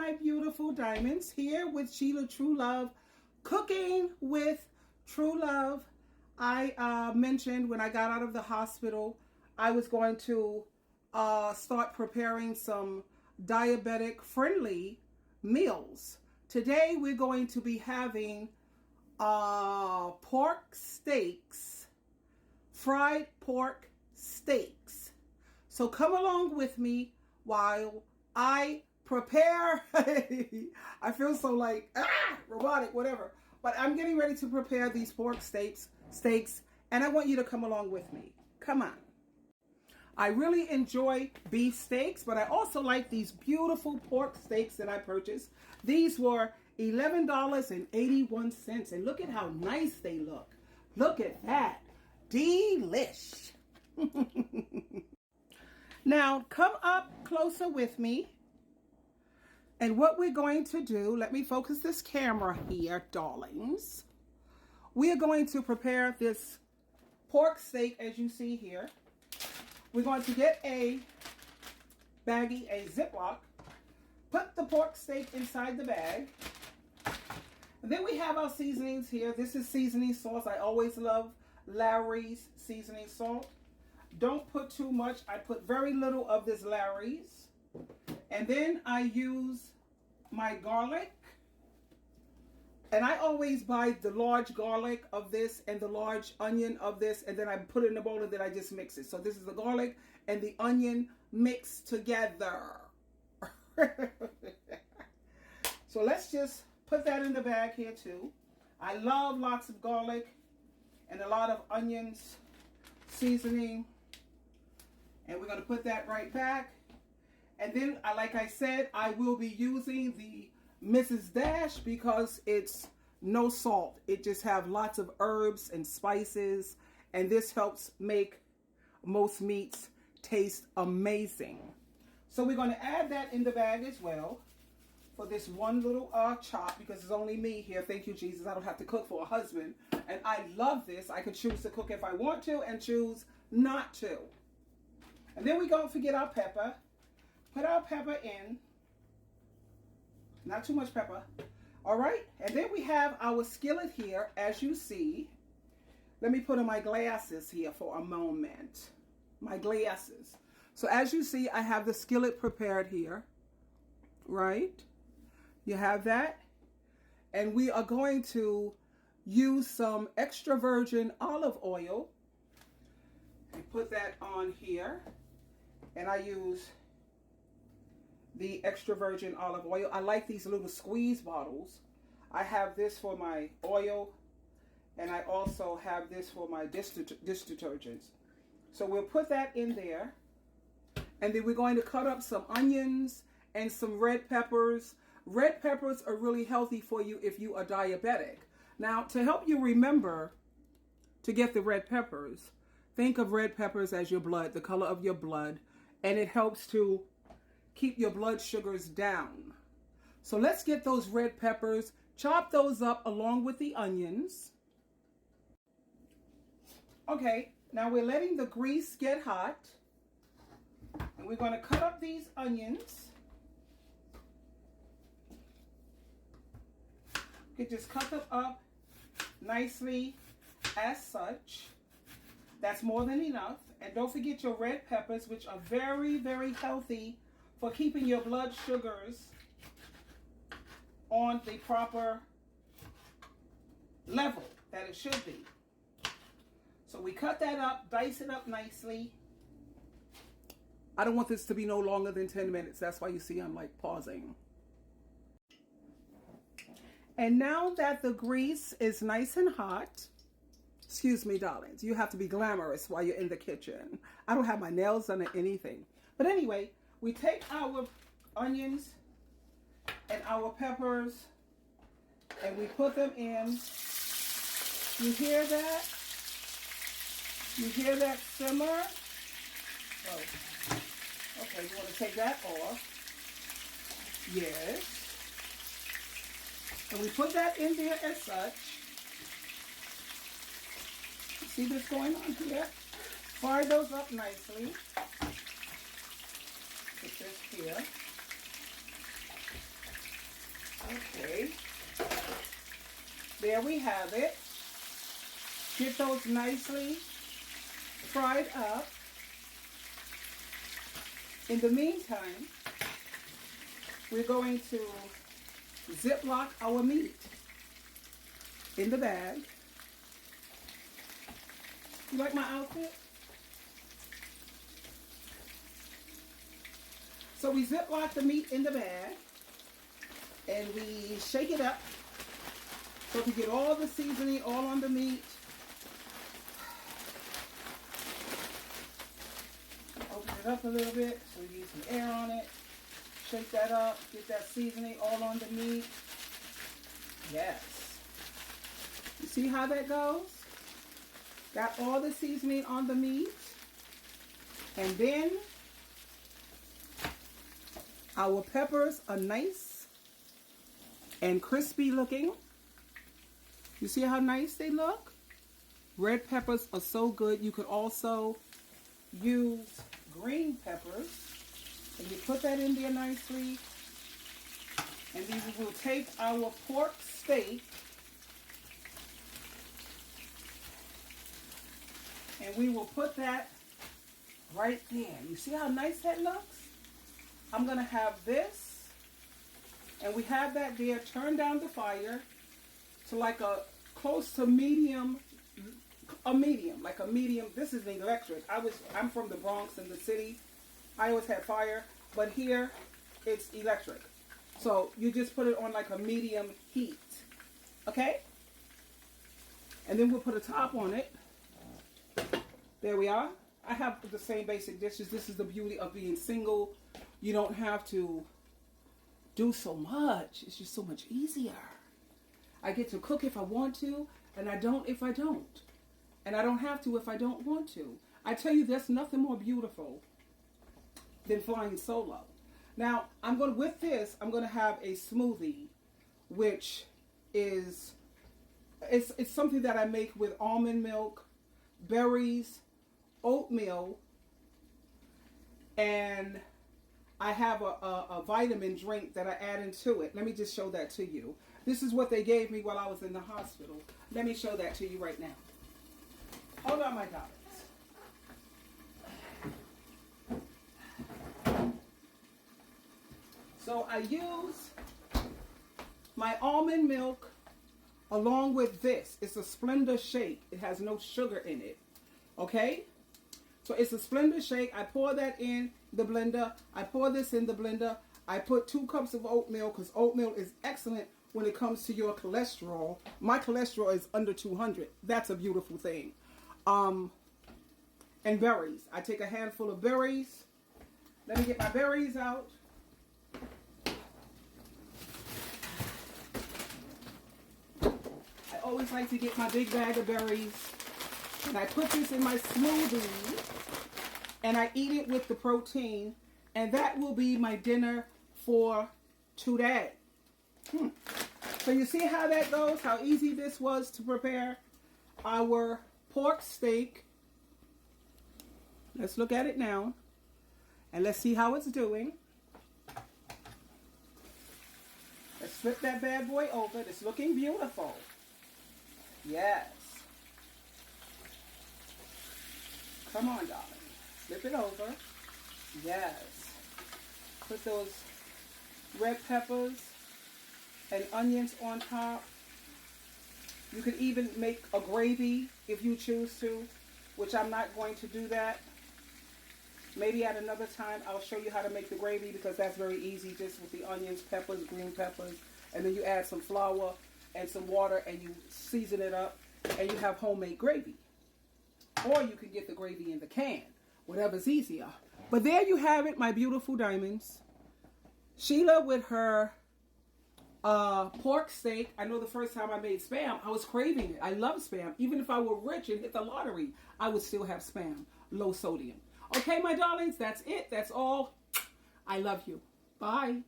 my beautiful diamonds, here with SheilaTruelove, cooking with Truelove. I mentioned when I got out of the hospital, I was going to start preparing some diabetic friendly meals. Today we're going to be having pork steaks, fried pork steaks. So come along with me while I prepare. I feel so like robotic, whatever. But I'm getting ready to prepare these pork steaks, and I want you to come along with me. Come on. I really enjoy beef steaks, but I also like these beautiful pork steaks that I purchased. These were $11.81, and look at how nice they look. Look at that. Delish. Now, come up closer with me. And what we're going to do, let me focus this camera here, darlings. We are going to prepare this pork steak as you see here. We're going to get a baggie, a Ziploc, put the pork steak inside the bag. And then we have our seasonings here. This is seasoning sauce. I always love Larry's seasoning salt. Don't put too much. I put very little of this Larry's. And then I use my garlic. And I always buy the large garlic of this and the large onion of this, and then I put it in a bowl and then I just mix it. So this is the garlic and the onion mixed together. So let's just put that in the bag here too. I love lots of garlic and a lot of onions, seasoning. And we're going to put that right back. And then, like I said, I will be using the Mrs. Dash because it's no salt. It just have lots of herbs and spices. And this helps make most meats taste amazing. So we're going to add that in the bag as well for this one little chop because it's only me here. Thank you, Jesus. I don't have to cook for a husband. And I love this. I could choose to cook if I want to and choose not to. And then we don't forget our pepper. Put our pepper in. Not too much pepper. All right. And then we have our skillet here, as you see. Let me put on my glasses here for a moment. My glasses. So as you see, I have the skillet prepared here. Right? You have that. And we are going to use some extra virgin olive oil. And put that on here. And I use the extra virgin olive oil. I like these little squeeze bottles. I have this for my oil, and I also have this for my dish detergents. So we'll put that in there, and then we're going to cut up some onions and some red peppers. Red peppers are really healthy for you if you are diabetic. Now, to help you remember to get the red peppers, think of red peppers as your blood, the color of your blood, and it helps to keep your blood sugars down. So let's get those red peppers, chop those up along with the onions. Okay, now we're letting the grease get hot. And we're going to cut up these onions. You can just cut them up nicely as such. That's more than enough. And don't forget your red peppers, which are very, very healthy for keeping your blood sugars on the proper level that it should be. So we cut that up, dice it up nicely. I don't want this to be no longer than 10 minutes. That's why you see I'm like pausing. And now that the grease is nice and hot, excuse me, darlings, you have to be glamorous while you're in the kitchen. I don't have my nails done or anything. But anyway, we take our onions and our peppers and we put them in. You hear that? You hear that simmer? Oh. Okay, you want to take that off. Yes. And we put that in there as such. See what's going on here? Fry those up nicely. Put this here. Okay. There we have it. Get those nicely fried up. In the meantime, we're going to Ziploc our meat in the bag. You like my outfit? So we Ziploc the meat in the bag and we shake it up so to get all the seasoning all on the meat. Open it up a little bit so we get some air on it. Shake that up, get that seasoning all on the meat. Yes. You see how that goes? Got all the seasoning on the meat. And then our peppers are nice and crispy looking. You see how nice they look? Red peppers are so good. You could also use green peppers. And you put that in there nicely. And then we will take our pork steak and we will put that right there. You see how nice that looks? I'm going to have this, and we have that there. Turn down the fire to like a close to medium, like a medium. This is an electric. I'm from the Bronx in the city. I always had fire, but here it's electric. So you just put it on like a medium heat, okay? And then we'll put a top on it. There we are. I have the same basic dishes. This is the beauty of being single. You don't have to do so much. It's just so much easier. I get to cook if I want to, and I don't if I don't. And I don't have to if I don't want to. I tell you, there's nothing more beautiful than flying solo. Now, with this, I'm going to have a smoothie, which is, it's something that I make with almond milk, berries, oatmeal, and I have a vitamin drink that I add into it. Let me just show that to you. This is what they gave me while I was in the hospital. Let me show that to you right now. Hold on, my darlings. So I use my almond milk along with this. It's a Splenda shake. It has no sugar in it. Okay? So it's a Splenda shake. I pour that in the blender. I pour this in the blender. I put 2 cups of oatmeal because oatmeal is excellent when it comes to your cholesterol. My cholesterol is under 200. That's a beautiful thing. And berries. I take a handful of berries. Let me get my berries out. I always like to get my big bag of berries. And I put this in my smoothie. And I eat it with the protein. And that will be my dinner for today. So you see how that goes? How easy this was to prepare our pork steak. Let's look at it now. And let's see how it's doing. Let's flip that bad boy over. It's looking beautiful. Yes. Come on, darling. Flip it over. Yes. Put those red peppers and onions on top. You could even make a gravy if you choose to, which I'm not going to do that. Maybe at another time I'll show you how to make the gravy because that's very easy, just with the onions, peppers, green peppers, and then you add some flour and some water and you season it up and you have homemade gravy. Or you can get the gravy in the can, whatever's easier. But there you have it, my beautiful diamonds. Sheila with her pork steak. I know the first time I made Spam, I was craving it. I love Spam. Even if I were rich and hit the lottery, I would still have Spam. Low sodium. Okay, my darlings, that's it. That's all. I love you. Bye.